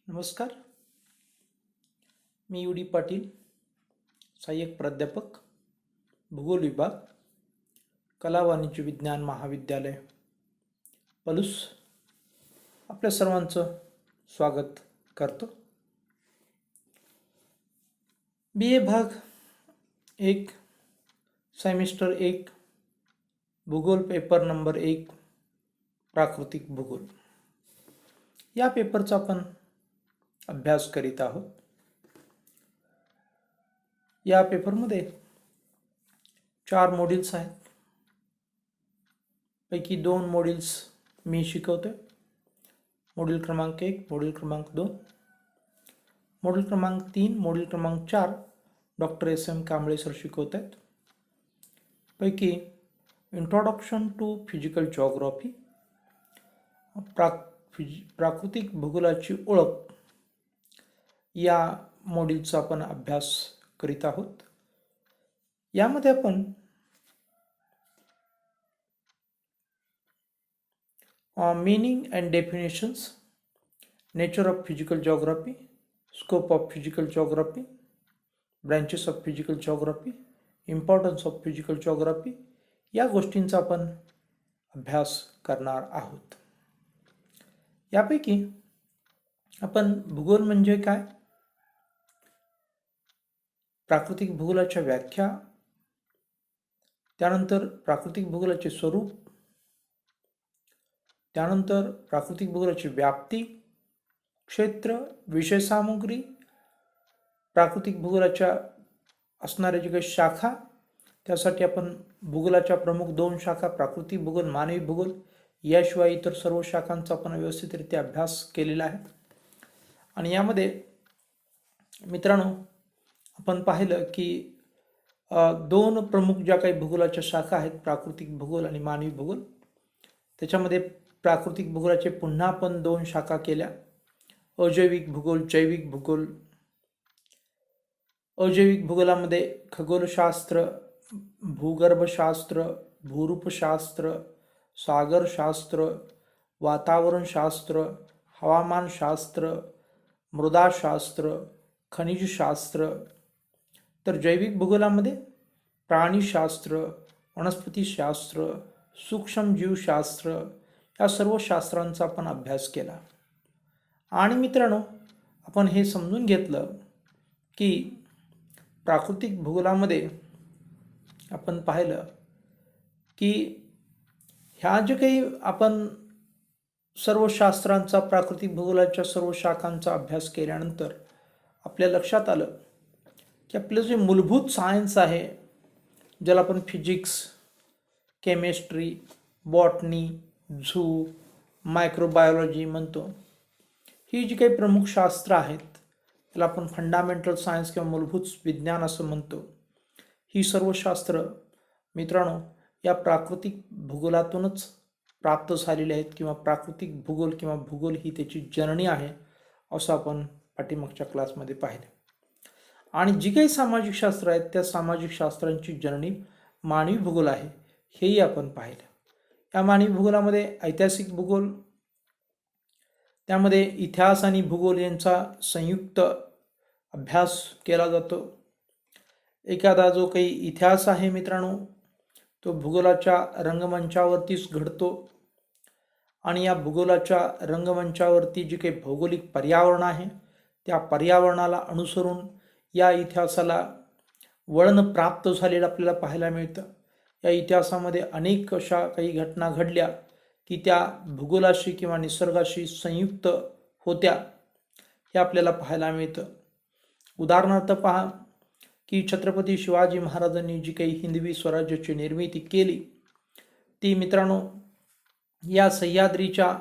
नमस्कार. मी UD पाटील, सहाय्यक प्राध्यापक, भूगोल विभाग, कला वाणिज्य विज्ञान महाविद्यालय, पलूस, आपल्या सर्वांचं स्वागत करतो. BA भाग 1 सेमिस्टर 1 भूगोल पेपर नंबर 1 प्राकृतिक भूगोल या पेपरचा आपण अभ्यास करीत आहोत. या पेपरमध्ये 4 मॉड्यूल्स आहेत. पैकी 2 मॉड्यूल्स मी शिकवतोय. मॉड्यूल क्रमांक 1, मॉड्यूल क्रमांक 2, मॉड्यूल क्रमांक 3, मॉड्यूल क्रमांक 4 डॉक्टर SM कांबळे सर शिकवत आहेत. पैकी इंट्रोडक्शन टू फिजिकल जिओग्राफी, प्राकृतिक भूगोलाची ओळख या मॉड्यूलचा आपण अभ्यास करीत आहोत. यामध्ये आपण meaning and definitions, nature of physical geography, scope of physical geography, branches of physical geography, importance of physical geography या गोष्टींचा आपण अभ्यास करणार आहोत. यापैकी आपण भूगोल म्हणजे काय, प्राकृतिक भूगोलाच्या व्याख्या, त्यानंतर प्राकृतिक भूगोलाचे स्वरूप, त्यानंतर प्राकृतिक भूगोलाची व्याप्ती, क्षेत्र, विषय सामग्री, प्राकृतिक भूगोलाच्या असणाऱ्या जे काही शाखा, त्यासाठी आपण भूगोलाच्या प्रमुख 2 शाखा प्राकृतिक भूगोल, मानवी भूगोल याशिवाय इतर सर्व शाखांचा आपण व्यवस्थितरित्या अभ्यास केलेला आहे. आणि यामध्ये मित्रांनो आपण पाहिलं की 2 प्रमुख ज्या काही भूगोलाच्या शाखा आहेत, प्राकृतिक भूगोल आणि मानवी भूगोल. त्याच्यामध्ये प्राकृतिक भूगोलाचे पुन्हा आपण 2 शाखा केल्या, अजैविक भूगोल, जैविक भूगोल. अजैविक भूगोलामध्ये खगोलशास्त्र, भूगर्भशास्त्र, भूरूपशास्त्र, सागरशास्त्र, वातावरणशास्त्र, हवामानशास्त्र, मृदाशास्त्र, खनिजशास्त्र. तर जैविक भूगोलामध्ये प्राणीशास्त्र, वनस्पतीशास्त्र, सूक्ष्मजीवशास्त्र या सर्व शास्त्रांचा आपण अभ्यास केला. आणि मित्रांनो आपण हे समजून घेतलं की प्राकृतिक भूगोलामध्ये आपण पाहिलं की ह्या जे काही आपण सर्व शास्त्रांचा, प्राकृतिक भूगोलाच्या सर्व शाखांचा अभ्यास केल्यानंतर आपल्या लक्षात आलं की आपलं जे मूलभूत सायन्स आहे, ज्याला आपण physics, chemistry, botany, zoo, microbiology म्हणतो, ही जी काही प्रमुख शास्त्र आहेत त्याला आपण फंडामेंटल सायन्स किंवा मूलभूत विज्ञान असं म्हणतो. ही सर्व शास्त्र मित्रांनो या प्राकृतिक भूगोलातूनच प्राप्त झालेली आहेत किंवा प्राकृतिक भूगोल किंवा भूगोल ही त्याची जननी आहे असं आपण पाठीमागच्या क्लासमध्ये पाहिलं. आणि जी काही सामाजिक शास्त्र आहेत त्या सामाजिक शास्त्रांची जननी मानवी भूगोल आहे हेही आपण पाहिलं. या मानवी भूगोलामध्ये ऐतिहासिक भूगोल, त्यामध्ये इतिहास आणि भूगोल यांचा संयुक्त अभ्यास केला जातो. एखादा जो काही इतिहास आहे मित्रांनो तो भूगोलाच्या रंगमंचावरतीच घडतो आणि या भूगोलाच्या रंगमंचावरती जे काही भौगोलिक पर्यावरण आहे त्या पर्यावरणाला अनुसरून या इतिहासाला वळण प्राप्त झालेलं आपल्याला पाहायला मिळतं. या इतिहासामध्ये अनेक अशा काही घटना घडल्या की त्या भूगोलाशी किंवा निसर्गाशी संयुक्त होत्या हे आपल्याला पाहायला मिळतं. उदाहरणार्थ पहा की छत्रपती शिवाजी महाराजांनी जी काही हिंदवी स्वराज्याची निर्मिती केली ती मित्रांनो या सह्याद्रीच्या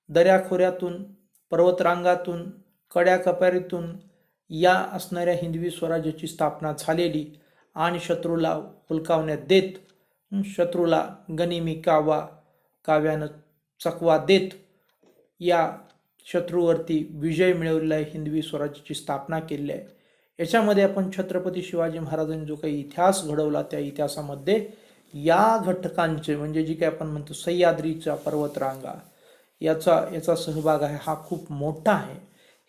दऱ्याखोऱ्यातून, पर्वतरांगातून, कड्याकपारीतून या असणाऱ्या हिंदवी स्वराज्याची स्थापना झालेली आणि शत्रूला हुलकावण्यात देत, शत्रूला गनिमी कावा, काव्यानं चकवा देत या शत्रूवरती विजय मिळवलेला आहे, हिंदवी स्वराज्याची स्थापना केलेली आहे. याच्यामध्ये आपण छत्रपती शिवाजी महाराजांनी जो काही इतिहास घडवला त्या इतिहासामध्ये या घटकांचे म्हणजे जी काही आपण म्हणतो सह्याद्रीचा पर्वतरांगा याचा सहभाग आहे हा खूप मोठा आहे.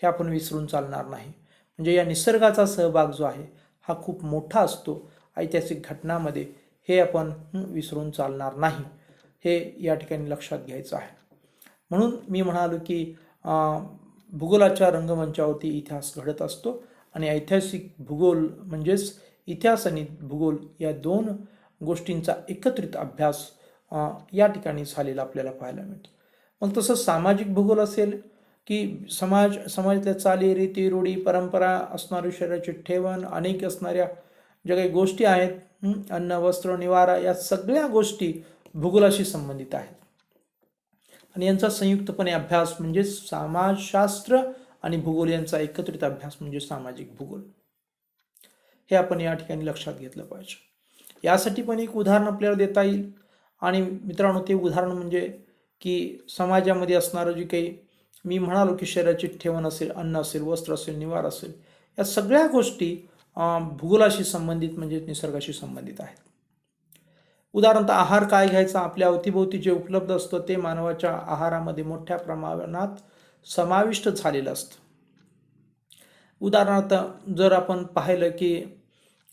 हे आपण विसरून चालणार नाही. म्हणजे या निसर्गाचा सहभाग जो आहे हा खूप मोठा असतो ऐतिहासिक घटनांमध्ये, हे आपण विसरून चालणार नाही, हे या ठिकाणी लक्षात घ्यायचं आहे. म्हणून मी म्हणालो की भूगोलाच्या रंगमंचावरती इतिहास घडत असतो आणि ऐतिहासिक भूगोल म्हणजेच इतिहास आणि भूगोल या दोन गोष्टींचा एकत्रित अभ्यास या ठिकाणी झालेला आपल्याला पाहायला मिळतो. मग तसं सामाजिक भूगोल असेल की समाजातल्या चाली, रीती, रूढी, परंपरा, असणारी शरीराची ठेवण, अनेक असणाऱ्या ज्या काही गोष्टी आहेत, अन्न, वस्त्र, निवारा, या सगळ्या गोष्टी भूगोलाशी संबंधित आहेत आणि यांचा संयुक्तपणे अभ्यास म्हणजे समाजशास्त्र आणि भूगोल यांचा एकत्रित अभ्यास म्हणजे सामाजिक भूगोल, हे आपण या ठिकाणी लक्षात घेतलं पाहिजे. यासाठी पण एक उदाहरण आपल्याला देता येईल आणि मित्रांनो ते उदाहरण म्हणजे की समाजामध्ये असणारं जे काही मी म्हणालो की शरीराची ठेवण असेल, अन्न असेल, वस्त्र असेल, निवार असेल, या सगळ्या गोष्टी भूगोलाशी संबंधित म्हणजे निसर्गाशी संबंधित आहेत. उदाहरणतः आहार काय घ्यायचा, आपल्या अवतीभोवती जे उपलब्ध असतं ते मानवाच्या आहारामध्ये मोठ्या प्रमाणात समाविष्ट झालेलं असतं. उदाहरणार्थ जर आपण पाहिलं की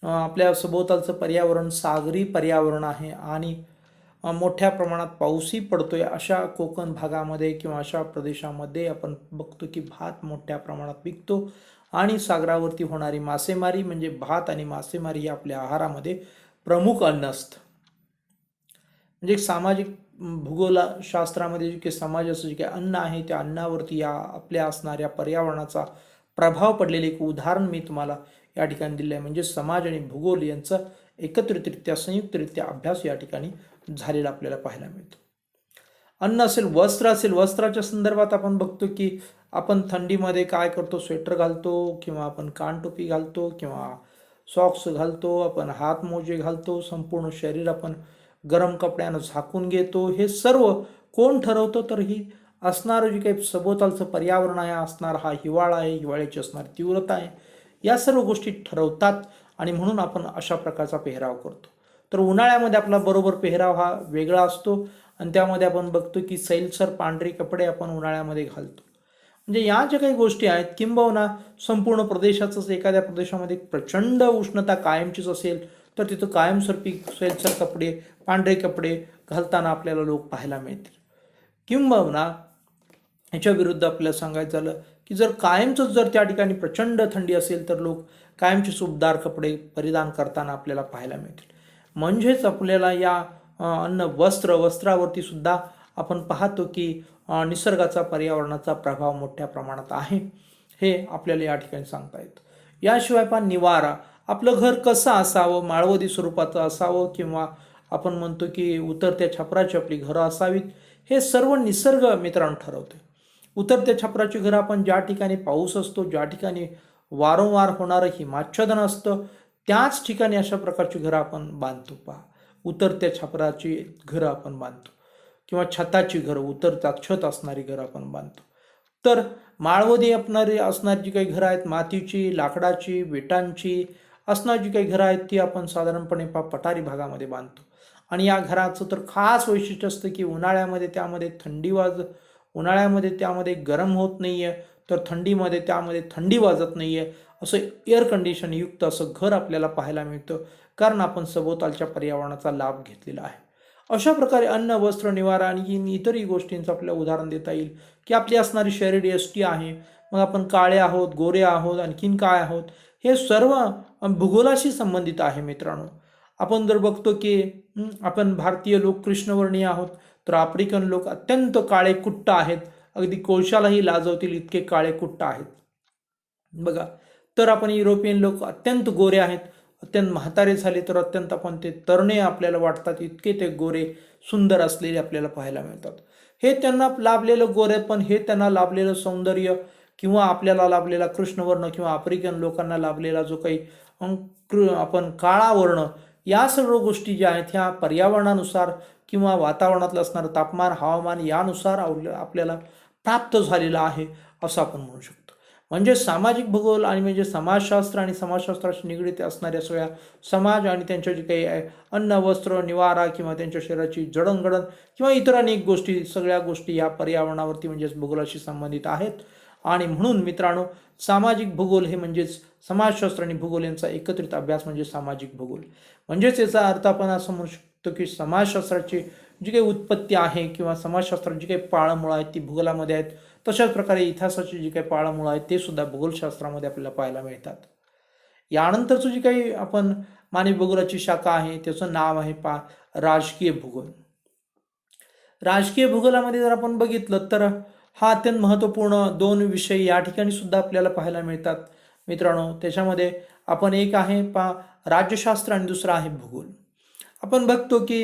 आपल्या सभोवतालचं पर्यावरण सागरी पर्यावरण आहे आणि मोठ्या प्रमाणात पाऊसही पडतोय, अशा कोकण भागामध्ये किंवा अशा प्रदेशामध्ये आपण बघतो की भात मोठ्या प्रमाणात पिकतो आणि सागरावरती होणारी मासेमारी म्हणजे भात आणि मासेमारी हे आपल्या आहारामध्ये प्रमुख अन्न असतं. म्हणजे सामाजिक भूगोलशास्त्रामध्ये जे काही समाजाचं जे काही अन्न आहे त्या अन्नावरती या आपल्या असणाऱ्या पर्यावरणाचा प्रभाव पडलेले एक उदाहरण मी तुम्हाला या ठिकाणी दिलं आहे. म्हणजे समाज आणि भूगोल यांचा एकत्रितरित्या संयुक्तरित्या अभ्यास या ठिकाणी झालेला आपल्याला पाहायला मिळतो. अन्न असेल, वस्त्र असेल, वस्त्राच्या संदर्भात आपण बघतो की आपण थंडीमध्ये काय करतो, स्वेटर घालतो किंवा आपण कानटोपी घालतो किंवा सॉक्स घालतो, आपण हातमोजे घालतो, संपूर्ण शरीर आपण गरम कपड्यानं झाकून घेतो. हे सर्व कोण ठरवतं, तर ही असणारं जे काही सभोवतालचं पर्यावरण आहे, असणार हा हिवाळा आहे, हिवाळ्याची असणारी तीव्रता आहे, या सर्व गोष्टी ठरवतात आणि म्हणून आपण अशा प्रकारचा पेहराव करतो. तर उन्हाळ्यामध्ये आपला बरोबर पेहराव हा वेगळा असतो आणि त्यामध्ये आपण बघतो की सैलसर पांढरे कपडे आपण उन्हाळ्यामध्ये घालतो. म्हणजे या ज्या काही गोष्टी आहेत, किंबहुना संपूर्ण प्रदेशाचंच एखाद्या प्रदेशामध्ये प्रचंड उष्णता कायमचीच असेल तर तिथं कायमस्वरूपी सैलसर कपडे, पांढरे कपडे घालताना आपल्याला लोक पाहायला मिळतील. किंबहुना ह्याच्या विरुद्ध आपल्याला सांगायचं झालं की जर कायमचंच जर त्या ठिकाणी प्रचंड थंडी असेल तर लोक कायमचे सुबदार कपडे परिधान करताना आपल्याला पाहायला मिळतील. म्हणजेच आपल्याला या वस्त्रावरती सुद्धा आपण पाहतो की निसर्गाचा, पर्यावरणाचा प्रभाव मोठ्या प्रमाणात आहे, हे आपल्याला या ठिकाणी सांगता येतं. याशिवाय पण निवारा, आपलं घर कसं असावं, माळवदी स्वरूपाचं असावं किंवा आपण म्हणतो की उतरत्या छपराची आपली घरं असावीत, हे सर्व निसर्ग मित्रांनो ठरवते. उतरत्या छपराची घरं आपण ज्या ठिकाणी पाऊस असतो, ज्या ठिकाणी वारंवार होणारं हिमाच्छादन असतं, त्याच ठिकाणी अशा प्रकारची घरं आपण बांधतो. पहा, उतरत्या छपराची घरं आपण बांधतो किंवा छताची घरं, उतरतात छत असणारी घरं आपण बांधतो. तर माळवदी असणारी जी काही घरं आहेत, मातीची, लाकडाची, विटांची असणारी जी काही घरं आहेत ती आपण साधारणपणे पठारी भागामध्ये बांधतो. आणि या घराचं तर खास वैशिष्ट्य असतं की उन्हाळ्यामध्ये त्यामध्ये गरम होत नाहीये, तर थंडीमध्ये त्यामध्ये थंडी वाजत नाहीये, असं एअर कंडिशन युक्त असं घर आपल्याला पाहायला मिळतं, कारण आपण सभोवतालच्या पर्यावरणाचा लाभ घेतलेला आहे. अशा प्रकारे अन्न, वस्त्र, निवारा आणि इतरही गोष्टींचं आपल्याला उदाहरण देता येईल की आपली असणारी शरीर यष्टी आहे, मग आपण काळे आहोत, गोरे आहोत, आणखीन काय आहोत, हे सर्व भूगोलाशी संबंधित आहे मित्रांनो. आपण जर बघतो की आपण भारतीय लोक कृष्णवर्णीय आहोत, तर आफ्रिकन लोक अत्यंत काळे कुट्ट आहेत, अगदी कोळशालाही लाजवतील इतके काळे कुट्ट आहेत बघा. तर आपण युरोपियन लोक अत्यंत गोरे आहेत, अत्यंत म्हातारे झाले तर अत्यंत आपण ते तरणे आपल्याला वाटतात, इतके ते गोरे सुंदर असलेले आपल्याला पाहायला मिळतात. हे त्यांना लाभलेलं गोरे, पण हे त्यांना लाभलेलं सौंदर्य किंवा आपल्याला लाभलेला कृष्णवर्ण किंवा आफ्रिकन लोकांना लाभलेला जो काही आपण काळा वर्ण, या सर्व गोष्टी ज्या आहेत ह्या पर्यावरणानुसार किंवा वातावरणातलं असणारं तापमान, हवामान यानुसार आपल्याला प्राप्त झालेला आहे असं आपण म्हणू शकतो. म्हणजे सामाजिक भूगोल आणि म्हणजे समाजशास्त्र आणि समाजशास्त्राशी निगडीत असणाऱ्या सगळ्या समाज आणि त्यांच्या जे काही अन्न, वस्त्र, निवारा किंवा त्यांच्या शरीराची जडणघडण किंवा इतर अनेक गोष्टी, सगळ्या गोष्टी या पर्यावरणावरती म्हणजेच भूगोलाशी संबंधित आहेत आणि म्हणून मित्रांनो, सामाजिक भूगोल हे म्हणजेच समाजशास्त्र आणि भूगोल यांचा एकत्रित अभ्यास म्हणजे सामाजिक भूगोल. म्हणजेच याचा अर्थ आपण असं म्हणू शकतो की समाजशास्त्राची जी काही उत्पत्ती आहे किंवा समाजशास्त्राची जी काही पाळंमुळं आहेत ती भूगोलामध्ये आहेत. तशाच प्रकारे इतिहासाची जी काही पाळंमुळं आहेत ते सुद्धा भूगोलशास्त्रामध्ये आपल्याला पाहायला मिळतात. यानंतरचं जी काही आपण मानवी भूगोलाची शाखा आहे त्याचं नाव आहे राजकीय भूगोल. राजकीय भूगोलामध्ये जर आपण बघितलं तर हा अत्यंत महत्त्वपूर्ण दोन विषय या ठिकाणी सुद्धा आपल्याला पाहायला मिळतात मित्रांनो. त्याच्यामध्ये आपण एक आहे राज्यशास्त्र आणि दुसरा आहे भूगोल. आपण बघतो की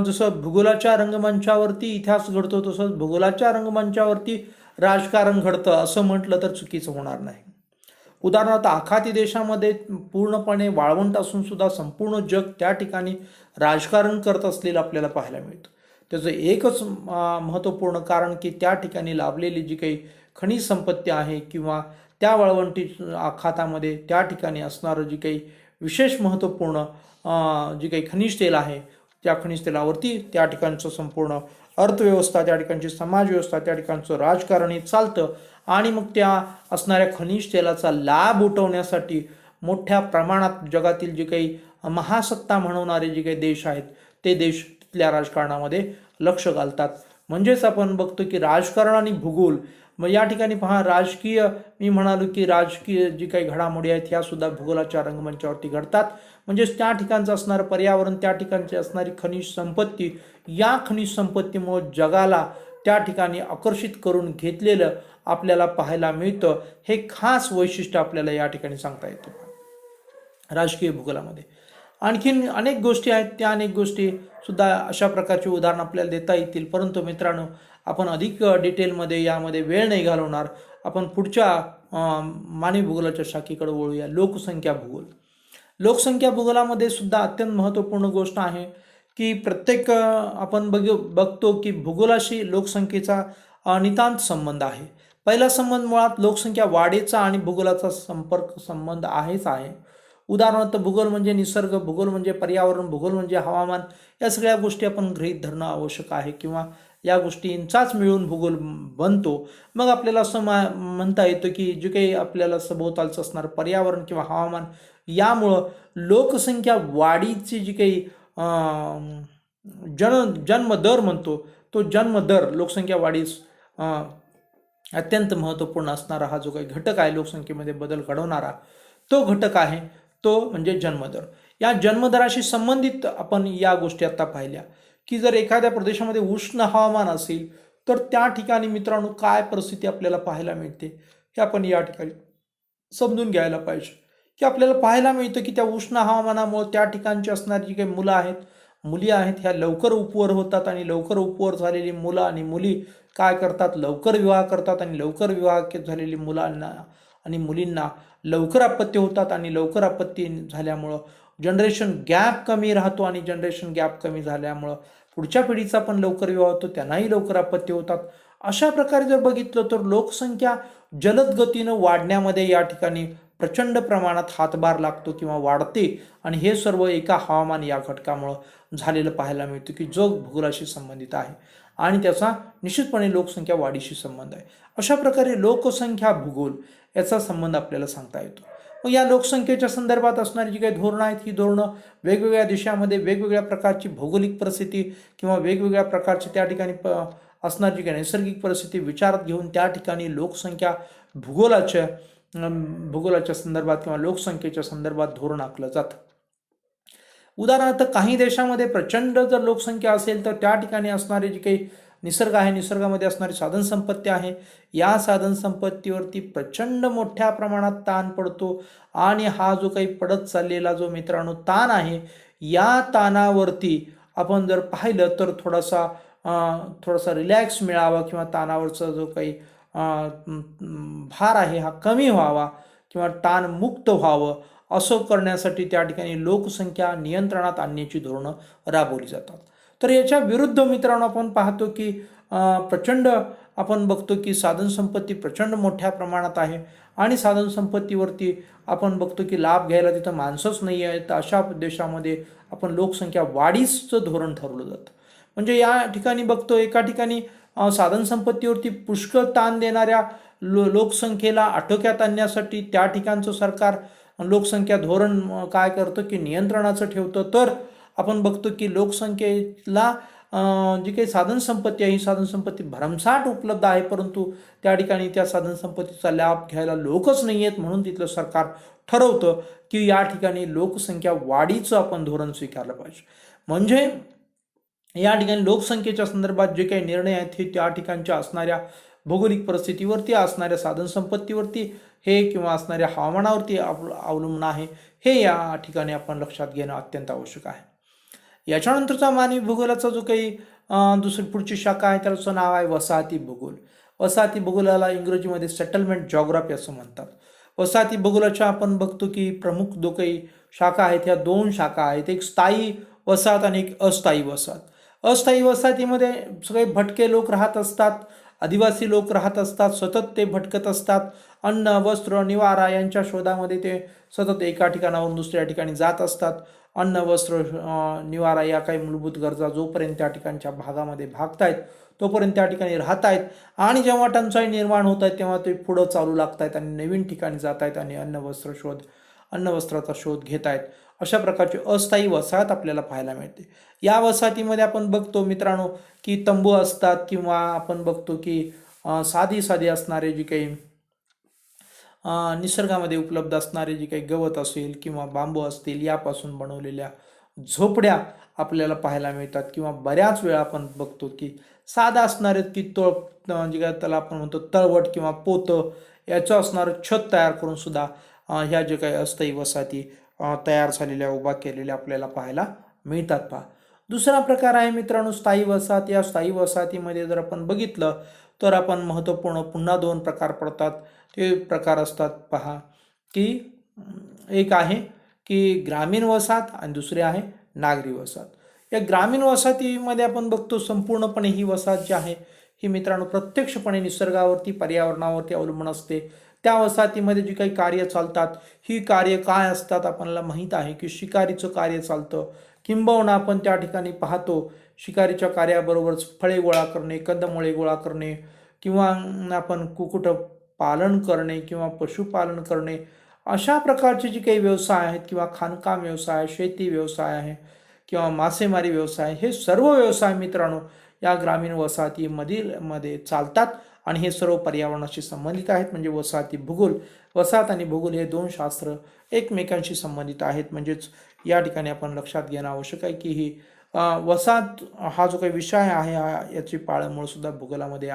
जसं भूगोलाच्या रंगमंचावरती इतिहास घडतो तसंच भूगोलाच्या रंगमंचावरती राजकारण घडतं असं म्हटलं तर चुकीचं होणार नाही. उदाहरणार्थ आखाती देशामध्ये पूर्णपणे वाळवंट असून सुद्धा संपूर्ण जग त्या ठिकाणी राजकारण करत असलेलं आपल्याला पाहायला मिळतं. त्याचं एकच महत्त्वपूर्ण कारण की त्या ठिकाणी लाभलेली जी काही खनिज संपत्ती आहे किंवा त्या वाळवंटी आखातामध्ये त्या ठिकाणी असणारं जी काही विशेष महत्त्वपूर्ण जी काही खनिज तेल आहे त्या खनिज तेलावरती त्या ठिकाणचं संपूर्ण अर्थव्यवस्था, त्या ठिकाणची समाजव्यवस्था, त्या ठिकाणचं राजकारण हे चालतं. आणि मग त्या असणाऱ्या खनिज तेलाचा लाभ उठवण्यासाठी मोठ्या प्रमाणात जगातील जे काही महासत्ता म्हणवणारे जे काही देश आहेत ते देश तिथल्या राजकारणामध्ये लक्ष घालतात. म्हणजेच आपण बघतो की राजकारण आणि भूगोल मग या ठिकाणी पहा, राजकीय मी म्हणालो की राजकीय जी काही घडामोडी आहेत ह्या सुद्धा भूगोलाच्या रंगमंचावरती घडतात. म्हणजेच त्या ठिकाणचं असणारं पर्यावरण, त्या ठिकाणची असणारी खनिज संपत्ती, या खनिज संपत्तीमुळे जगाला त्या ठिकाणी आकर्षित करून घेतलेलं आपल्याला पाहायला मिळतं. हे खास वैशिष्ट्य आपल्याला या ठिकाणी सांगता येतं राजकीय भूगोलामध्ये. आणखीन अनेक गोष्टी आहेत, त्या अनेक गोष्टी सुद्धा अशा प्रकारची उदाहरणं आपल्याला देता येतील. परंतु मित्रांनो, आपण अधिक डिटेलमध्ये यामध्ये वेळ नाही घालवणार. आपण पुढच्या मानवी भूगोलाच्या शाखेकडे वळूया, लोकसंख्या भूगोल. लोकसंख्या भूगोलामध्ये सुद्धा अत्यंत महत्त्वपूर्ण गोष्ट आहे की प्रत्येक आपण बघतो की भूगोलाशी लोकसंख्येचा नितांत संबंध आहे. पहिला संबंध मुळात लोकसंख्या वाढीचा आणि भूगोलाचा संबंध आहेच आहे. उदाहरणार्थ भूगोल म्हणजे निसर्ग, भूगोल म्हणजे पर्यावरण, भूगोल म्हणजे हवामान, या सगळ्या गोष्टी आपण गृहीत धरणं आवश्यक आहे किंवा या गोष्टींचाच मिळून भूगोल बनतो. मग आपल्याला असं म्हणता येतं की जे काही आपल्याला सभोवतालचं असणारं पर्यावरण किंवा हवामान यामुळं लोकसंख्या वाढीची जी काही जन्मदर म्हणतो तो जन्मदर लोकसंख्या वाढीस अत्यंत महत्त्वपूर्ण असणारा हा जो काही घटक आहे लोकसंख्येमध्ये बदल घडवणारा तो घटक आहे तो म्हणजे जन्मदर. या जन्मदराशी संबंधित आपण या गोष्टी आता पाहिल्या की जर एखाद्या प्रदेशामध्ये उष्ण हवामान असेल तर त्या ठिकाणी मित्रांनो काय परिस्थिती आपल्याला पाहायला मिळते हे आपण या ठिकाणी समजून घ्यायला पाहिजे. की आपल्याला पाहायला मिळतं की त्या उष्ण हवामानामुळे त्या ठिकाणची असणारी जी काही मुली आहेत ह्या लवकर उपवर होतात आणि लवकर उपवर झालेली मुलं आणि मुली काय करतात, लवकर विवाह करतात आणि लवकर विवाह झालेली मुलांना आणि मुलींना लवकर अपत्य होतात आणि लवकर अपत्य झाल्यामुळं जनरेशन गॅप कमी राहतो आणि जनरेशन गॅप कमी झाल्यामुळं पुढच्या पिढीचा पण लवकर विवाह होतो, त्यांनाही लवकर अपत्य होतात. अशा प्रकारे जर बघितलं तर लोकसंख्या जलद गतीनं वाढण्यामध्ये या ठिकाणी प्रचंड प्रमाणात हातभार लागतो किंवा वाढते आणि हे सर्व एका हवामान या घटकामुळं झालेलं पाहायला मिळतं की जो भूगोलाशी संबंधित आहे आणि त्याचा निश्चितपणे लोकसंख्या वाढीशी संबंध आहे. अशा प्रकारे लोकसंख्या भूगोल याचा संबंध आपल्याला सांगता येतो. मग या लोकसंख्येच्या संदर्भात असणारी जी काही धोरणं आहेत ही धोरणं वेगवेगळ्या देशामध्ये वेगवेगळ्या प्रकारची भौगोलिक परिस्थिती किंवा वेगवेगळ्या प्रकारची त्या ठिकाणी असणारी जी काही नैसर्गिक परिस्थिती विचारात घेऊन त्या ठिकाणी लोकसंख्या भूगोलाच्या संदर्भात किंवा लोकसंख्येच्या संदर्भात धोरण आखलं जातं. उदाहरणार्थ काही देशामध्ये प्रचंड जर लोकसंख्या असेल तर त्या ठिकाणी असणारे जे काही निसर्ग आहे, निसर्गामध्ये असणारी साधनसंपत्ती आहे, या साधनसंपत्तीवरती प्रचंड मोठ्या प्रमाणात ताण पडतो आणि हा जो काही पडत चाललेला जो मित्रांनो ताण आहे या ताणावरती आपण जर पाहिलं तर थोडासा रिलॅक्स मिळावा किंवा ताणावरचा जो काही भार आहे हा कमी व्हावा किंवा ताण मुक्त व्हावं असं करण्यासाठी त्या ठिकाणी लोकसंख्या नियंत्रणात आणण्याची धोरणं राबवली जातात. तर याच्या विरुद्ध मित्रांनो आपण पाहतो की प्रचंड आपण बघतो की साधनसंपत्ती प्रचंड मोठ्या प्रमाणात आहे आणि साधनसंपत्तीवरती आपण बघतो की लाभ घ्यायला तिथं माणसंच नाही आहे. तर अशा देशामध्ये आपण लोकसंख्या वाढीचं धोरण ठरवलं जातं. म्हणजे या ठिकाणी बघतो एका ठिकाणी साधनसंपत्तीवरती पुष्कळ ताण देणाऱ्या लोकसंख्येला आटोक्यात आणण्यासाठी त्या ठिकाणचं सरकार लोकसंख्या धोरण काय करतं की नियंत्रणाचं ठेवतं. तर आपण बघतो की लोकसंख्येला जी काही साधनसंपत्ती आहे ही साधनसंपत्ती भरमसाठ उपलब्ध आहे, परंतु त्या ठिकाणी त्या साधनसंपत्तीचा लाभ घ्यायला लोकच नाही आहेत. म्हणून तिथलं सरकार ठरवतं की या ठिकाणी लोकसंख्या वाढीचं आपण धोरण स्वीकारलं पाहिजे. म्हणजे या ठिकाणी लोकसंख्येच्या संदर्भात जे काही निर्णय आहेत हे त्या ठिकाणच्या असणाऱ्या भौगोलिक परिस्थितीवरती, असणाऱ्या साधनसंपत्तीवरती हे किंवा असणाऱ्या हवामानावरती अवलंबून आहे. हे या ठिकाणी आपण लक्षात घेणं अत्यंत आवश्यक आहे. याच्यानंतरचा मानवी भूगोलाचा जो काही दुसरी पुढची शाखा आहे त्याचं नाव आहे वसाहती भूगोल. वसाहती भूगोलाला इंग्रजीमध्ये सेटलमेंट जॉग्राफी असं म्हणतात. वसाहती भूगोलाच्या आपण बघतो की प्रमुख जो काही शाखा आहेत ह्या दोन शाखा आहेत, एक स्थायी वसाहत आणि एक अस्थायी वसाहत. अस्थायी वसाहतीमध्ये सगळे भटके लोक राहत असतात, आदिवासी लोक राहत असतात, सतत ते भटकत असतात. अन्न, वस्त्र, निवारा यांच्या शोधामध्ये ते सतत एका ठिकाणावरून दुसऱ्या ठिकाणी जात असतात. अन्न, वस्त्र, निवारा या काही मूलभूत गरजा जोपर्यंत त्या ठिकाणच्या भागामध्ये भागतायत तोपर्यंत त्या ठिकाणी राहत आहेत, आणि जेव्हा टंचाई निर्माण होत आहेत तेव्हा ते पुढं चालू लागत आहेत आणि नवीन ठिकाणी जात आहेत आणि अन्न वस्त्राचा शोध घेत आहेत. अशा प्रकारची अस्थायी वसाहत आपल्याला पाहायला मिळते. या वसाहतीमध्ये आपण बघतो मित्रांनो की तंबू असतात, किंवा आपण बघतो की साधी असणारे जी काही निसर्गामध्ये उपलब्ध असणारे जे काही गवत असेल किंवा बांबू असतील यापासून बनवलेल्या झोपड्या आपल्याला पाहायला मिळतात. किंवा बऱ्याच वेळा आपण बघतो की साधा असणारे की जे काय त्याला आपण म्हणतो तळवट किंवा पोतं याचं असणारं छत तयार करून सुद्धा ह्या जे काही अस्थायी वसाहती तयार झालेल्या, उभा केलेल्या आपल्याला पाहायला मिळतात. पहा, दुसरा प्रकार आहे मित्रांनो स्थायी वसाहत. या स्थायी वसाहतीमध्ये जर आपण बघितलं तर आपण महत्त्वपूर्ण पुन्हा दोन प्रकार पडतात. ते प्रकार असतात पहा की एक आहे की ग्रामीण वसाहत आणि दुसरे आहे नागरी वसाहत. या ग्रामीण वसाहतीमध्ये आपण बघतो संपूर्णपणे ही वसाहत जी आहे ही मित्रांनो प्रत्यक्षपणे निसर्गावरती, पर्यावरणावरती अवलंबून असते. त्या वसाहतीमध्ये जी काही कार्य चालतात ही कार्य काय असतात आपल्याला माहीत आहे की शिकारीचं कार्य चालतं. किंबहुना आपण त्या ठिकाणी पाहतो शिकारीच्या कार्याबरोबरच फळे गोळा करणे, कंदमुळे गोळा करणे, किंवा आपण कुक्कुट पालन करणे किंवा पशुपालन करणे, अशा प्रकारचे जे काही व्यवसाय आहेत किंवा खाणकाम व्यवसाय, शेती व्यवसाय आहे किंवा मासेमारी व्यवसाय, हे सर्व व्यवसाय मित्रांनो या ग्रामीण मध्ये चालतात आणि हे सर्व पर्यावरणाशी संबंधित आहेत. म्हणजे वसाहती भूगोल, वसाहत आणि भूगोल हे दोन शास्त्र एकमेकांशी संबंधित आहेत. म्हणजेच या ठिकाणी आपण लक्षात घेणं आवश्यक आहे की ही वसाहत हा जो काही विषय आहे याची पाळंमुळं सुद्धा भूगोलामध्ये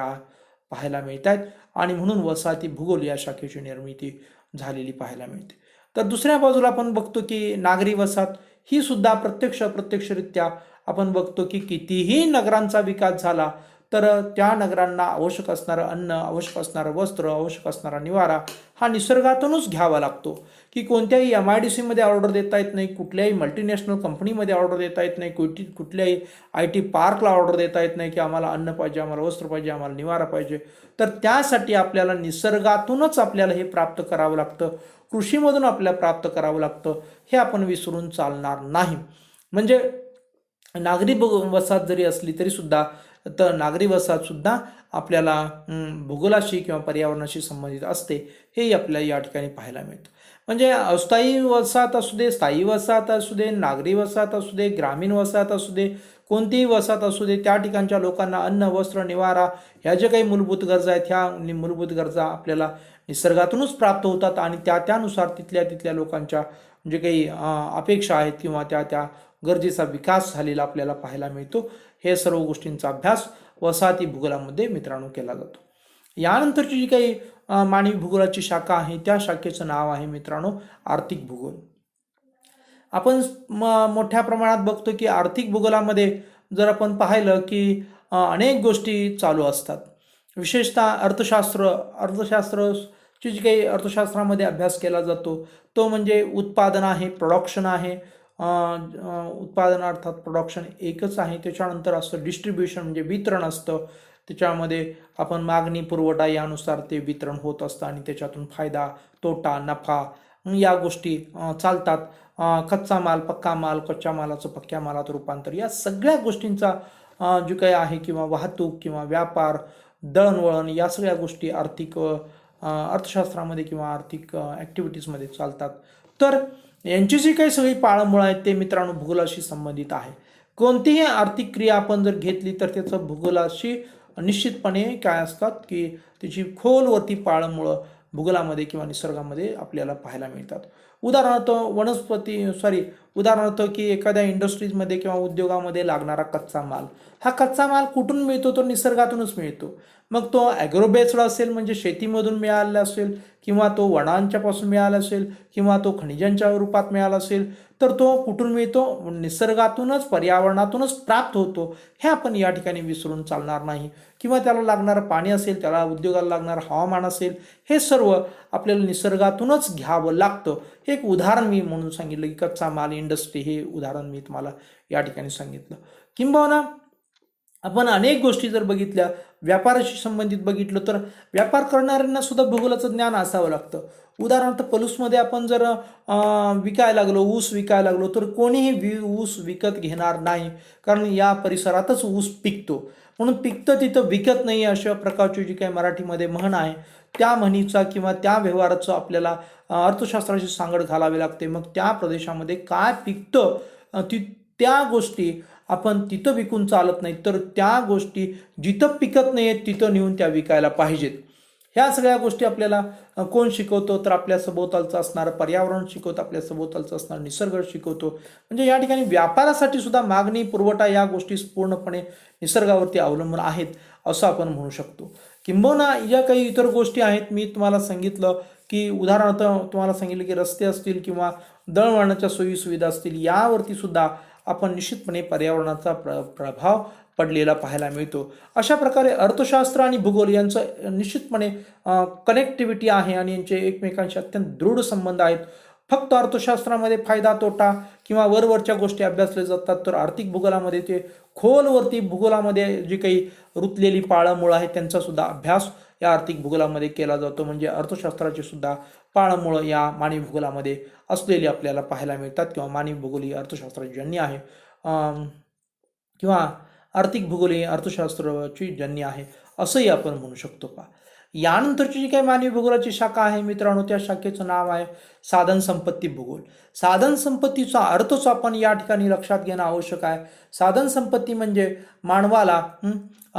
पाहायला मिळत आहेत, आणि म्हणून वसाहती भूगोल या शाखेची निर्मिती झालेली पाहायला मिळते. तर दुसऱ्या बाजूला आपण बघतो की नागरी वसाहत ही सुद्धा अप्रत्यक्षरित्या आपण बघतो की कितीही नगरांचा विकास झाला तर त्या नगरांना आवश्यक असणारं अन्न, आवश्यक असणारं वस्त्र, आवश्यक असणारा निवारा हा निसर्गातूनच घ्यावा लागतो. की कोणत्याही MIDC ऑर्डर देता येत नाही, कुठल्याही मल्टीनॅशनल कंपनीमध्ये ऑर्डर देता येत नाही, कुठल्याही IT पार्कला ऑर्डर देता येत नाही की आम्हाला अन्न पाहिजे, आम्हाला वस्त्र पाहिजे, आम्हाला निवारा पाहिजे. तर त्यासाठी आपल्याला निसर्गातूनच आपल्याला हे प्राप्त करावं लागतं, कृषीमधून आपल्याला प्राप्त करावं लागतं. हे आपण विसरून चालणार नाही. म्हणजे नागरी वसाहत जरी असली तरी सुद्धा तर नागरी वसाहत सुद्धा आपल्याला भूगोलाशी किंवा पर्यावरणाशी संबंधित असते, हे आपल्याला या ठिकाणी पाहायला मिळतं. म्हणजे अस्थायी वसाहत असू दे, स्थायी वसाहत असू दे, नागरी वसाहत असू दे, ग्रामीण वसाहत असू दे, कोणतीही वसाहत असू दे, त्या ठिकाणच्या लोकांना अन्न, वस्त्र, निवारा ह्या ज्या काही मूलभूत गरजा आहेत ह्या मूलभूत गरजा आपल्याला निसर्गातूनच प्राप्त होतात, आणि त्यानुसार तिथल्या लोकांच्या जे काही अपेक्षा आहेत किंवा त्या गरजेचा विकास झालेला आपल्याला पाहायला मिळतो. हे सर्व गोष्टींचा अभ्यास वसाहती भूगोलामध्ये मित्रांनो केला जातो. यानंतरची जी काही मानवी भूगोलाची शाखा आहे त्या शाखेचं नाव आहे मित्रांनो आर्थिक भूगोल. आपण मोठ्या प्रमाणात बघतो की आर्थिक भूगोलामध्ये जर आपण पाहिलं की अनेक गोष्टी चालू असतात. विशेषतः अर्थशास्त्राची जी काही अर्थशास्त्रामध्ये अभ्यास केला जातो तो म्हणजे उत्पादन आहे, प्रोडक्शन आहे. उत्पादन अर्थात प्रोडक्शन एकच आहे. त्याच्यानंतर असतं डिस्ट्रीब्युशन म्हणजे वितरण असतं. त्याच्यामध्ये आपण मागणी पुरवठा यानुसार ते वितरण होत असतं आणि त्याच्यातून फायदा, तोटा, नफा या गोष्टी चालतात. कच्चा माल, पक्का माल, कच्च्या मालाचं पक्क्या मालात रूपांतर, या सगळ्या गोष्टींचा जे काही आहे किंवा वाहतूक किंवा व्यापार, दळणवळण या सगळ्या गोष्टी आर्थिक अर्थशास्त्रामध्ये किंवा आर्थिक ॲक्टिव्हिटीजमध्ये चालतात. तर यांची जी काही सगळी पाळंमुळं आहेत ते मित्रांनो भूगोलाशी संबंधित आहे. कोणतीही आर्थिक क्रिया आपण जर घेतली तर त्याचं भूगोलाशी निश्चितपणे काय असतात की त्याची खोलवरती पाळंमुळं भूगोलामध्ये किंवा निसर्गामध्ये आपल्याला पाहायला मिळतात. उदाहरणार्थ की एखाद्या इंडस्ट्रीजमध्ये किंवा उद्योगामध्ये लागणारा कच्चा माल, हा कच्चा माल कुठून मिळतो? तो निसर्गातूनच मिळतो. मग तो ॲग्रो बेस्ड असेल म्हणजे शेतीमधून मिळालेला असेल, किंवा तो वनांच्यापासून मिळाला असेल, किंवा तो खनिजांच्या रूपात मिळाला असेल, तर तो कुठून मिळतो? निसर्गातूनच, पर्यावरणातूनच प्राप्त होतो. हे आपण या ठिकाणी विसरून चालणार नाही. किंवा त्याला लागणारं पाणी असेल, त्याला उद्योगाला लागणारं हवामान असेल, हे सर्व आपल्याला निसर्गातूनच घ्यावं लागतं. हे एक उदाहरण मी म्हणून सांगितलं की कच्चा माल, इंडस्ट्री, हे उदाहरण मी तुम्हाला या ठिकाणी सांगितलं. किंबहुना आपण अनेक गोष्टी जर बघितल्या, व्यापाराशी संबंधित बघितलं तर व्यापार करणाऱ्यांना सुद्धा भूगोलाचं ज्ञान असावं लागतं. उदाहरणार्थ पलूसमध्ये आपण जर विकायला लागलो, ऊस विकायला लागलो, तर कोणीही ऊस विकत घेणार नाही, कारण या परिसरातच ऊस पिकतो. म्हणून पिकतं तिथं विकत नाही, अशा प्रकारची जी काही मराठीमध्ये म्हण आहे, त्या म्हणीचा किंवा त्या व्यवहाराचं आपल्याला अर्थशास्त्राची सांगड घालावी लागते. मग त्या प्रदेशामध्ये काय पिकतं त्या गोष्टी आपण तिथं विकून चालत नाही, तर त्या गोष्टी जिथं पिकत नाही आहेत तिथं नेऊन त्या विकायला पाहिजेत. ह्या सगळ्या गोष्टी आपल्याला कोण शिकवतो? तर आपल्या सभोवतालचं असणारं पर्यावरण शिकवतं, आपल्या सभोवतालचं असणारं निसर्ग शिकवतो. म्हणजे या ठिकाणी व्यापारासाठी सुद्धा मागणी पुरवठा या गोष्टी पूर्णपणे निसर्गावरती अवलंबून आहेत असं आपण म्हणू शकतो. किंबहुना या काही इतर गोष्टी आहेत. मी तुम्हाला सांगितलं की उदाहरणार्थ तुम्हाला सांगितलं की रस्ते असतील किंवा दळणवळणाच्या सोयीसुविधा असतील, यावरती सुद्धा आपण निश्चितपणे पर्यावरणाचा प्रभाव पडलेला पाहायला मिळतो. अशा प्रकारे अर्थशास्त्र आणि भूगोल यांचं निश्चितपणे कनेक्टिव्हिटी आहे आणि यांचे एकमेकांशी अत्यंत दृढ संबंध आहेत. फक्त अर्थशास्त्रामध्ये फायदा तोटा किंवा वरवरच्या गोष्टी अभ्यासल्या जातात, तर आर्थिक भूगोलामध्ये ते खोलवरती भूगोलामध्ये जी काही रुतलेली पाळंमुळं आहेत त्यांचा सुद्धा अभ्यास या आर्थिक भूगोलामध्ये केला जातो. म्हणजे अर्थशास्त्राची सुद्धा पाळंमुळं या मानवी भूगोलामध्ये असलेली आपल्याला पाहायला मिळतात, किंवा मानवी भूगोल ही अर्थशास्त्राची जन्य आहे, किंवा आर्थिक भूगोल ही अर्थशास्त्राची जन्य आहे असंही आपण म्हणू शकतो. यानंतरची जी काही मानवी भूगोलाची शाखा आहे मित्रांनो, त्या शाखेचं नाव आहे साधन संपत्ती भूगोल. साधन संपत्तीचा अर्थच आपण या ठिकाणी लक्षात घेणं आवश्यक आहे. साधन संपत्ती म्हणजे मानवाला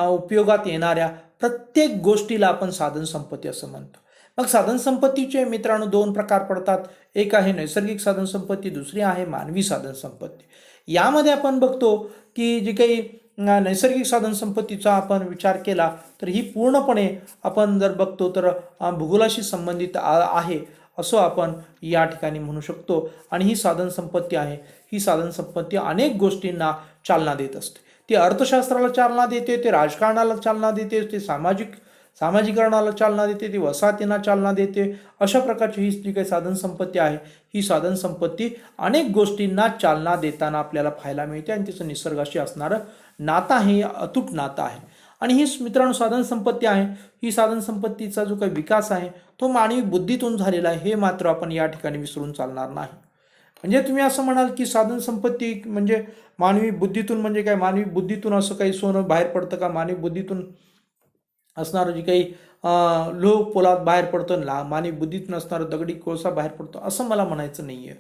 उपयोगात येणाऱ्या प्रत्येक गोष्टीला आपण साधन संपत्ती असं म्हणतो. मग साधन संपत्तीचे मित्रांनो दोन प्रकार पडतात. एक आहे नैसर्गिक साधन संपत्ती, दुसरी आहे मानवी साधन संपत्ती. यामध्ये आपण बघतो की जी काही नैसर्गिक साधन संपत्तीचा आपण विचार केला तर ही पूर्णपणे आपण जर बघतो तर भूगोलाशी संबंधित आहे असं आपण या ठिकाणी म्हणू शकतो. आणि ही साधन संपत्ती आहे, ही साधन संपत्ती अनेक गोष्टींना चालना देत असते. ती अर्थशास्त्राला चालना देते, ते राजकारणाला चालना देते, ते सामाजिकरणाला चालना देते, ती वसाहतींना चालना देते. अशा प्रकारची ही जी काही साधन संपत्ती आहे, ही साधन संपत्ती अनेक गोष्टींना चालना देताना आपल्याला पाहायला मिळते आणि तिचं निसर्गाशी असणारं नातं हे अतूट नातं आहे. आणि ही मित्रांनो साधन संपत्ती आहे, ही साधन संपत्तीचा जो काही विकास आहे तो मानवी बुद्धीतून झालेला आहे, हे मात्र आपण या ठिकाणी विसरून चालणार नाही. म्हणजे तुम्ही असं म्हणाल की साधन संपत्ती म्हणजे मानवी बुद्धीतून, म्हणजे काय मानवी बुद्धीतून असं काही सोनं बाहेर पडतं का? मानवी बुद्धीतून असणारं जे काही लोह पोलाद बाहेर पडतं, मानवी बुद्धीतून असणारं दगडी कोळसा बाहेर पडतो असं मला म्हणायचं नाही आहे.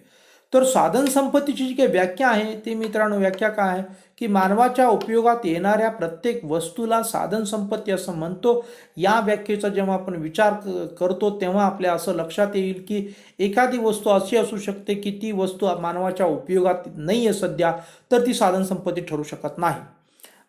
तर साधन संपत्तीची जी काही व्याख्या आहे ती मित्रांनो व्याख्या काय आहे की मानवाच्या उपयोगात येणाऱ्या प्रत्येक वस्तूला साधन संपत्ती असं म्हणतो. या व्याख्येचा जेव्हा आपण विचार करतो तेव्हा आपल्या असं लक्षात येईल की एखादी वस्तू अशी असू शकते की ती वस्तू मानवाच्या उपयोगात नाही आहे सध्या, तर ती साधन संपत्ती ठरू शकत नाही.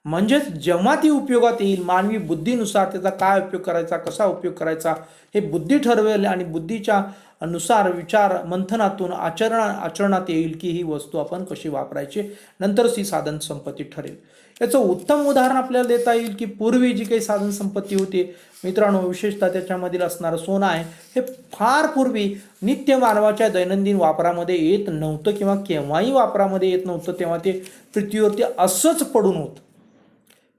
म्हणजेच जेव्हा ती उपयोगात येईल मानवी बुद्धीनुसार त्याचा काय उपयोग करायचा, कसा उपयोग करायचा हे बुद्धी ठरवेल आणि बुद्धीच्या नुसार विचार मंथनातून आचरणात येईल की ही वस्तू आपण कशी वापरायची, नंतरच ही साधन संपत्ती ठरेल. याचं उत्तम उदाहरण आपल्याला देता येईल की पूर्वी जी काही साधन संपत्ती होती मित्रांनो, विशेषतः त्याच्यामधील असणारं सोनं आहे हे फार पूर्वी नित्य मानवाच्या दैनंदिन वापरामध्ये येत नव्हतं किंवा केव्हाही वापरामध्ये येत नव्हतं. तेव्हा ते पृथ्वीवरती असंच पडून होतं,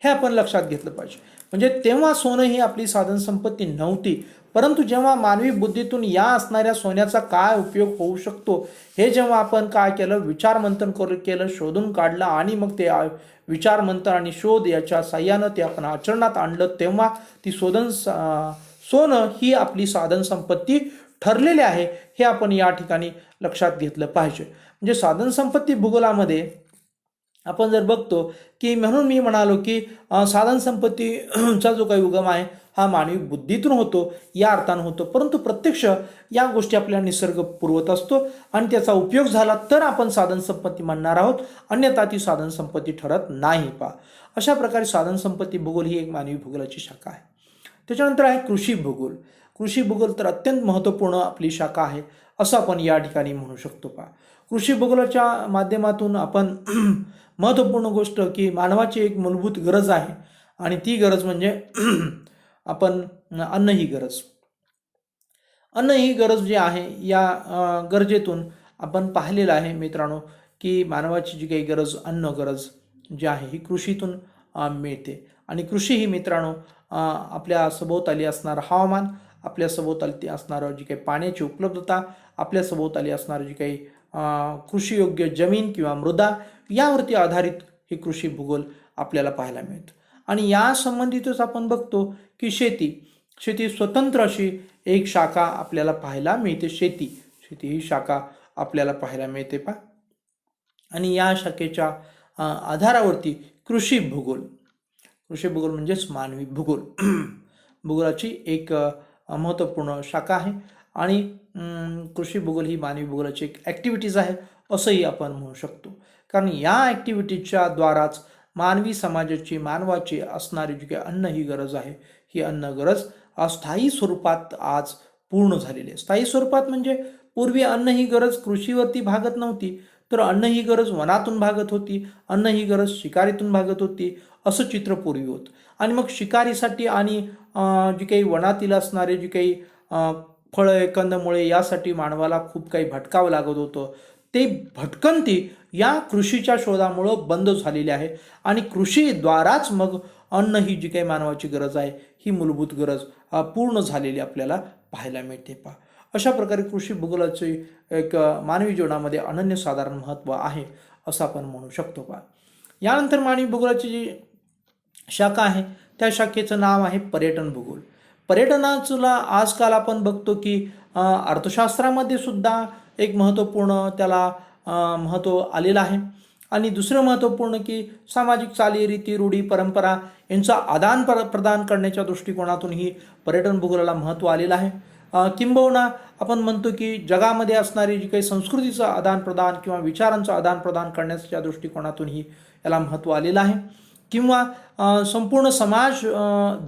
हे आपण लक्षात घेतलं पाहिजे. म्हणजे तेव्हा सोनं ही आपली साधनसंपत्ती नव्हती, परंतु जेव्हा मानवी बुद्धीतून या असणाऱ्या सोन्याचा काय उपयोग होऊ शकतो हे जेव्हा आपण काय केलं, विचारमंथन केलं, शोधून काढलं आणि मग ते विचारमंथन आणि शोध याच्या साह्यानं ते आपण आचरणात आणलं, तेव्हा ती सोनं ही आपली साधनसंपत्ती ठरलेली आहे हे आपण या ठिकाणी लक्षात घेतलं पाहिजे. म्हणजे साधनसंपत्ती भूगोलामध्ये आपण जर बघतो की म्हणून मी म्हणालो की साधनसंपत्तीचा जो काही उगम आहे हा मानवी बुद्धीतून होतो, या अर्थानं होतो, परंतु प्रत्यक्ष या गोष्टी आपल्याला निसर्ग पुरवत असतो आणि त्याचा उपयोग झाला तर आपण साधनसंपत्ती म्हणणार आहोत, अन्यथा ती साधनसंपत्ती ठरत नाही. अशा प्रकारे साधनसंपत्ती भूगोल ही एक मानवी भूगोलाची शाखा आहे. त्याच्यानंतर आहे कृषी भूगोल. कृषी भूगोल तर अत्यंत महत्त्वपूर्ण आपली शाखा आहे असं आपण या ठिकाणी म्हणू शकतो. कृषी भूगोलाच्या माध्यमातून आपण महत्त्वपूर्ण गोष्ट की मानवाची एक मूलभूत गरज आहे आणि ती गरज म्हणजे आपण अन्न ही गरज जी आहे या गरजेतून आपण पाहिलेलं आहे मित्रांनो की मानवाची जी काही गरज, अन्न गरज जी आहे ही कृषीतून मिळते. आणि कृषी ही मित्रांनो आपल्या सभोवताली असणारं हवामान, आपल्या सभोवताली असणारं जी काही पाण्याची उपलब्धता, आपल्या सभोवताली असणारं जी काही कृषीयोग्य जमीन किंवा मृदा यावरती आधारित हे कृषी भूगोल आपल्याला पाहायला मिळतं. आणि या संबंधितच आपण बघतो की शेती स्वतंत्र अशी एक शाखा आपल्याला पाहायला मिळते. शेती ही शाखा आपल्याला पाहायला मिळते आणि या शाखेच्या आधारावरती कृषी भूगोल म्हणजेच मानवी भूगोल भूगोलाची एक महत्त्वपूर्ण शाखा आहे. आणि कृषी भूगोल ही मानवी भूगोलाची एक ॲक्टिव्हिटीज आहे असंही आपण म्हणू शकतो, कारण या ॲक्टिव्हिटीजच्या द्वाराच मानवी समाजाची, मानवाची असणारी जी काही अन्न ही गरज आहे ही अन्न गरज स्थायी स्वरूपात आज पूर्ण झालेली आहे. स्थायी स्वरूपात म्हणजे पूर्वी अन्न ही गरज कृषीवरती भागत नव्हती, तर अन्न ही गरज वनातून भागत होती, अन्न ही गरज शिकारीतून भागत होती, असं चित्र पूर्वी होतं. आणि मग शिकारीसाठी आणि जी काही वनातील असणारे जी काही फळं, कंदमुळे यासाठी मानवाला खूप काही भटकावं लागत होतं. ते भटकंती या कृषीच्या शोधामुळं बंद झालेली आहे आणि कृषीद्वाराच मग अन्न ही जी काही मानवाची गरज आहे ही मूलभूत गरज पूर्ण झालेली आपल्याला पाहायला मिळते. अशा प्रकारे कृषी भूगोलाचे एक मानवी जीवनामध्ये अनन्यसाधारण महत्त्व आहे असं आपण म्हणू शकतो. यानंतर मानवी भूगोलाची जी शाखा आहे त्या शाखेचं नाव आहे पर्यटन भूगोल. पर्यटनाला आजकाल आपण बघतो की अर्थशास्त्रामध्ये सुद्धा एक महत्त्वपूर्ण त्याला महत्त्व आलेलं आहे. आणि दुसरं महत्त्वपूर्ण की सामाजिक चालीरीती, रूढी, परंपरा यांचा आदान प्रदान करण्याच्या दृष्टिकोनातून ही पर्यटन भूगोलाला महत्त्व आलेलं आहे. किंबहुना आपण म्हणतो की जगामध्ये असणारी जी काही संस्कृतीचं आदानप्रदान किंवा विचारांचं आदानप्रदान करण्याच्या दृष्टिकोनातून ही याला महत्त्व आलेलं आहे. किंवा संपूर्ण समाज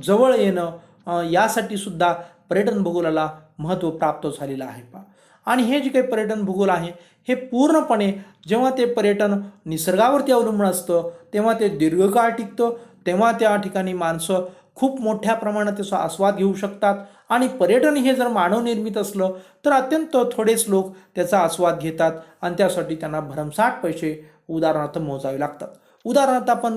जवळ येणं यासाठी सुद्धा पर्यटन भूगोलाला महत्त्व प्राप्त झालेलं आहे. आणि हे जे काही पर्यटन भूगोल आहे हे पूर्णपणे जेव्हा ते पर्यटन निसर्गावरती अवलंबून असतं तेव्हा ते दीर्घकाळ टिकतं, तेव्हा त्या ठिकाणी माणसं खूप मोठ्या प्रमाणात त्याचा आस्वाद घेऊ शकतात. आणि पर्यटन हे जर मानवनिर्मित असलं तर अत्यंत थोडेच लोक त्याचा आस्वाद घेतात आणि त्यासाठी त्यांना भरमसाठ पैसे उदाहरणार्थ मोजावे लागतात. उदाहरणार्थ आपण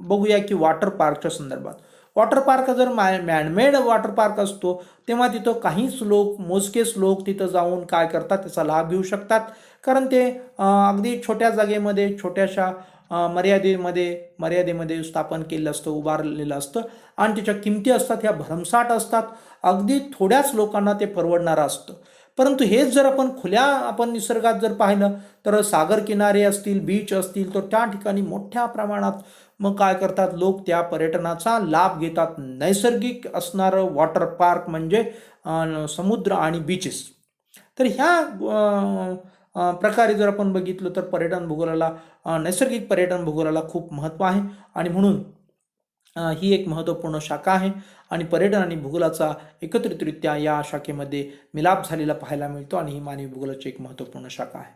बघूया की वॉटर पार्कच्या संदर्भात. वॉटर पार्क जर मॅनमेड वॉटर पार्क असतो तेव्हा तिथं काहीच लोक, मोजकेच लोक तिथं जाऊन काय करतात, त्याचा लाभ घेऊ शकतात. कारण ते अगदी छोट्या जागेमध्ये, छोट्याशा मर्यादेमध्ये स्थापन केलेलं असतं, उभारलेलं असतं आणि त्याच्या किमती असतात ह्या भरमसाठ असतात. अगदी थोड्याच लोकांना ते परवडणारं असतं. परंतु हेच जर आपण निसर्गात जर पाहिलं तर सागर किनारे असतील, बीच असतील, तर त्या ठिकाणी मोठ्या प्रमाणात मग काय करतात लोक, त्या पर्यटनाचा लाभ घेतात. नैसर्गिक असणारं वॉटर पार्क म्हणजे समुद्र आणि बीचेस. तर ह्या प्रकारे जर आपण बघितलं तर पर्यटन भूगोलाला, नैसर्गिक पर्यटन भूगोलाला खूप महत्त्व आहे. आणि म्हणून ही एक महत्त्वपूर्ण शाखा आहे आणि पर्यटन आणि भूगोलाचा एकत्रितरित्या या शाखेमध्ये मिलाप झालेला पाहायला मिळतो आणि ही मानवी भूगोलाची एक महत्त्वपूर्ण शाखा आहे.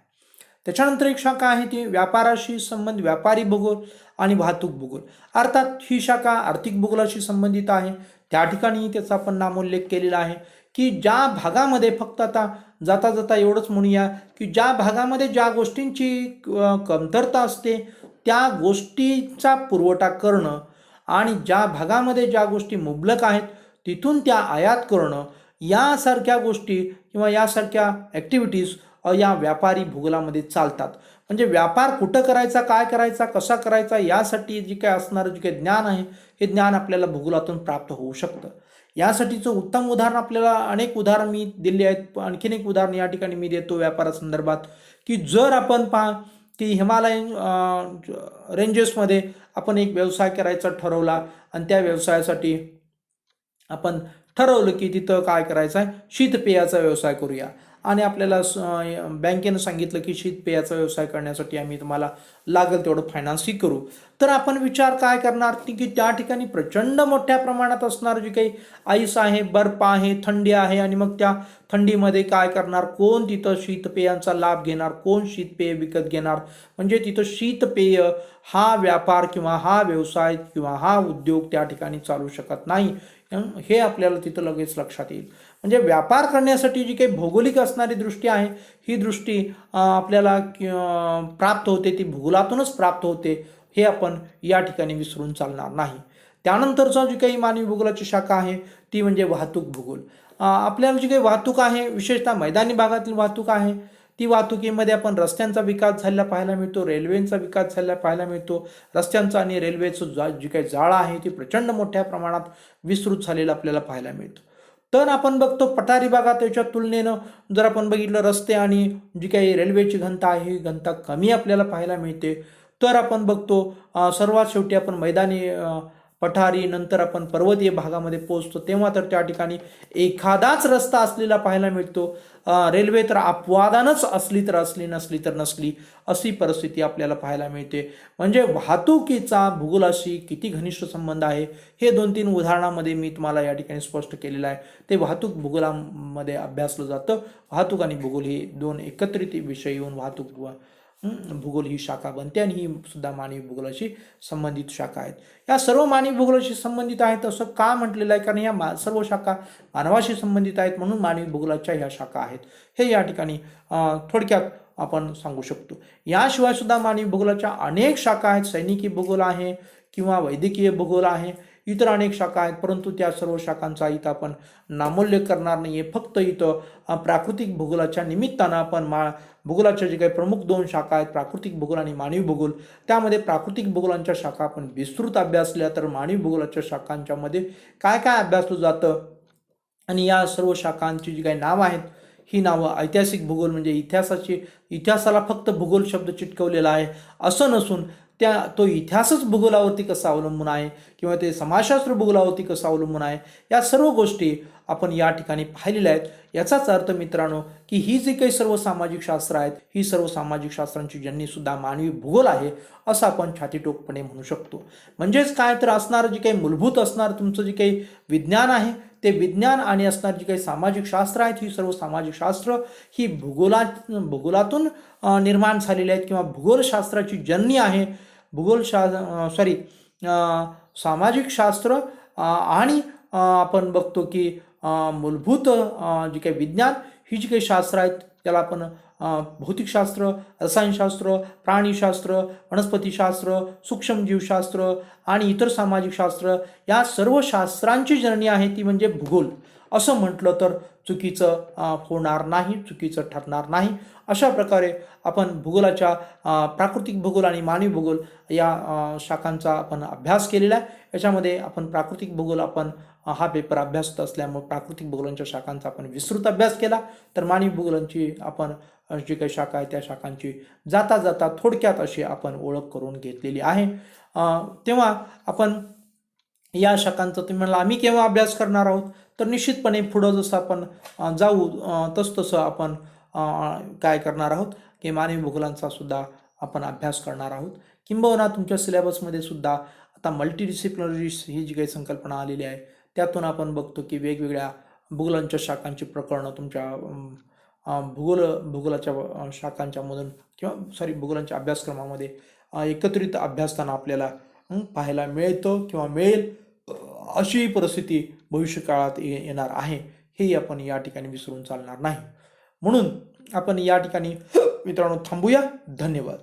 त्याच्यानंतर एक शाखा आहे ती व्यापाराशी व्यापारी भूगोल आणि वाहतूक भूगोल. अर्थात ही शाखा आर्थिक भूगोलाशी संबंधित आहे. त्या ठिकाणी त्याचा आपण नामोल्लेख केलेला आहे की ज्या भागामध्ये, फक्त आता जाता जाता एवढंच म्हणूया की ज्या भागामध्ये ज्या गोष्टींची कमतरता असते त्या गोष्टीचा पुरवठा करणं आणि ज्या भागामध्ये ज्या गोष्टी मुबलक आहेत तिथून त्या आयात करणं यासारख्या गोष्टी किंवा यासारख्या ॲक्टिव्हिटीज या व्यापारी भूगोलामध्ये चालतात. म्हणजे व्यापार कुठं करायचा, काय करायचा, कसा करायचा यासाठी जे काही असणारं जे काही ज्ञान आहे हे ज्ञान आपल्याला भूगोलातून प्राप्त होऊ शकतं. यासाठीचं उत्तम उदाहरण आपल्याला अनेक उदाहरण मी दिले आहेत. आणखीन एक उदाहरण या ठिकाणी मी देतो व्यापारासंदर्भात, की जर आपण पहा की हिमालयन रेंजेसमध्ये आपण एक व्यवसाय करायचा ठरवला आणि त्या व्यवसायासाठी आपण ठरवलं की तिथं काय करायचं आहे, शीतपेयाचा व्यवसाय करूया आणि आपल्याला बँकेनं सांगितलं की शीतपेयाचा व्यवसाय करण्यासाठी आम्ही तुम्हाला लागेल तेवढं फायनान्सही करू. तर आपण विचार काय करणार की त्या ठिकाणी प्रचंड मोठ्या प्रमाणात असणार जे काही आईस आहे, बर्फ आहे, थंडी आहे आणि मग त्या थंडीमध्ये काय करणार, कोण तिथं शीतपेयांचा लाभ घेणार, कोण शीतपेय विकत घेणार. म्हणजे तिथं शीतपेय हा व्यापार किंवा हा व्यवसाय किंवा हा उद्योग त्या ठिकाणी चालू शकत नाही. हे आपल्याला तिथं लगेच लक्षात येईल. म्हणजे व्यापार करण्यासाठी जी काही भौगोलिक असणारी दृष्टी आहे ही दृष्टी आपल्याला प्राप्त होते, ती भूगोलातूनच प्राप्त होते, हे आपण या ठिकाणी विसरून चालणार नाही. त्यानंतरचा जी काही मानवी भूगोलाची शाखा आहे ती म्हणजे वाहतूक भूगोल. आपल्याला जी काही वाहतूक आहे, विशेषतः मैदानी भागातील वाहतूक आहे, ती वाहतुकीमध्ये आपण रस्त्यांचा विकास झालेला पाहायला मिळतो, रेल्वेचा विकास झालेला पाहायला मिळतो. रस्त्यांचा आणि रेल्वेचं जी काही जाळं आहे ती प्रचंड मोठ्या प्रमाणात विस्तृत झालेलं आपल्याला पाहायला मिळतं. तर आपण बघतो पठारी भागात त्याच्या तुलनेनं जर आपण बघितलं रस्ते आणि जी काही रेल्वेची घनता आहे ही घनता कमी आपल्याला पाहायला मिळते. तर आपण बघतो सर्वात शेवटी आपण मैदानी पठारी नंतर आपण पर्वतीय भागामध्ये पोहोचतो तेव्हा तर त्या ठिकाणी एखादाच रस्ता असलेला पाहायला मिळतो. रेल्वे तर अपवादानच असली तर असली, नसली तर नसली, अशी परिस्थिती आपल्याला पाहायला मिळते. म्हणजे वाहतुकीचा भूगोलाशी किती घनिष्ठ संबंध आहे हे 2-3 उदाहरणामध्ये मी तुम्हाला या ठिकाणी स्पष्ट केलेलं आहे. ते वाहतूक भूगोलामध्ये अभ्यासलं जातं. वाहतूक आणि भूगोल हे दोन एकत्रित विषय येऊन वाहतूक भूगोल ही शाखा बनते आणि ही सुद्धा मानवी भूगोलाशी संबंधित शाखा आहेत. या सर्व मानवी भूगोलाशी संबंधित आहेत असं का म्हटलेलं आहे, कारण या सर्व शाखा मानवाशी संबंधित आहेत म्हणून मानवी भूगोलाच्या ह्या शाखा आहेत, हे या ठिकाणी थोडक्यात आपण सांगू शकतो. याशिवाय सुद्धा मानवी भूगोलाच्या अनेक शाखा आहेत. सैनिकी भूगोल आहे किंवा वैद्यकीय भूगोल आहे, इतर अनेक शाखा आहेत, परंतु त्या सर्व शाखांचा इथं आपण नामोल्लेख करणार नाहीये. फक्त इथं प्राकृतिक भूगोलाच्या निमित्तानं आपण भूगोलाच्या जे काही प्रमुख 2 शाखा आहेत, प्राकृतिक भूगोल आणि मानवी भूगोल, त्यामध्ये प्राकृतिक भूगोलांच्या शाखा आपण विस्तृत अभ्यासल्या, तर मानवी भूगोलाच्या शाखांच्या मध्ये काय काय अभ्यासलं जातं आणि या सर्व शाखांची जी काही नावं आहेत ही नावं ऐतिहासिक भूगोल म्हणजे इतिहासाला फक्त भूगोल शब्द चिटकवलेला आहे असं नसून तो इतिहासच भूगोलावरती कसा अवलंबून आहे किंवा ते समाजशास्त्र भूगोलावरती कसं अवलंबून आहे, या सर्व गोष्टी आपण या ठिकाणी पाहिलेल्या आहेत. याचाच अर्थ मित्रांनो की ही जी काही सर्व सामाजिक शास्त्र आहेत ही सर्व सामाजिक शास्त्रांची जननी सुद्धा मानवी भूगोल आहे असं आपण छातीटोकपणे म्हणू शकतो. म्हणजेच काय तर असणारं जे काही मूलभूत असणार तुमचं जे काही विज्ञान आहे ते विज्ञान आणि असणार जी काही सामाजिक शास्त्र आहेत ही सर्व सामाजिक शास्त्र ही भूगोलातून निर्माण झालेली आहेत किंवा भूगोलशास्त्राची जननी आहे. सामाजिक शास्त्र आणि आपण बघतो की मूलभूत जी काही विज्ञान ही जी काही शास्त्र आहेत त्याला आपण भौतिकशास्त्र, रसायनशास्त्र, प्राणीशास्त्र, वनस्पतीशास्त्र, सूक्ष्मजीवशास्त्र आणि इतर सामाजिक शास्त्र या सर्व शास्त्रांची जननी आहे ती म्हणजे भूगोल असं म्हटलं तर चुकीचं होणार नाही, चुकीचं ठरणार नाही. अशा प्रकारे आपण भूगोलाच्या प्राकृतिक भूगोल आणि मानवी भूगोल या शाखांचा आपण अभ्यास केलेला आहे. याच्यामध्ये आपण प्राकृतिक भूगोल आपण हा पेपर अभ्यासत असल्यामुळे प्राकृतिक भूगोलांच्या शाखांचा आपण विस्तृत अभ्यास केला, तर मानवी भूगोलांची आपण जी काही शाखा आहे त्या शाखांची जाता जाता थोडक्यात अशी आपण ओळख करून घेतलेली आहे. तेव्हा आपण या शाखांचा तुम्ही म्हणला आम्ही केव्हा अभ्यास करणार आहोत, तर निश्चितपणे पुढं जसं आपण जाऊ तसं आपण काय करणार आहोत की मानवी भूगोलांचा सुद्धा आपण अभ्यास करणार आहोत. किंबहुना तुमच्या सिलेबसमध्ये सुद्धा आता मल्टीडिसिप्लिनरी ही जी काही संकल्पना आलेली आहे त्यातून आपण बघतो की वेगवेगळ्या भूगोलांच्या शाखांची प्रकरणं तुमच्या भूगोलाच्या शाखांच्या मधून किंवा भूगोलांच्या अभ्यासक्रमामध्ये एकत्रित अभ्यासताना आपल्याला पाहायला मिळतं किंवा मिळेल अशी परिस्थिती भविष्यकाळात येणार आहे, हे आपण या ठिकाणी विसरून चालणार नाही. म्हणून आपण या ठिकाणी मित्रांनो थांबूया. धन्यवाद.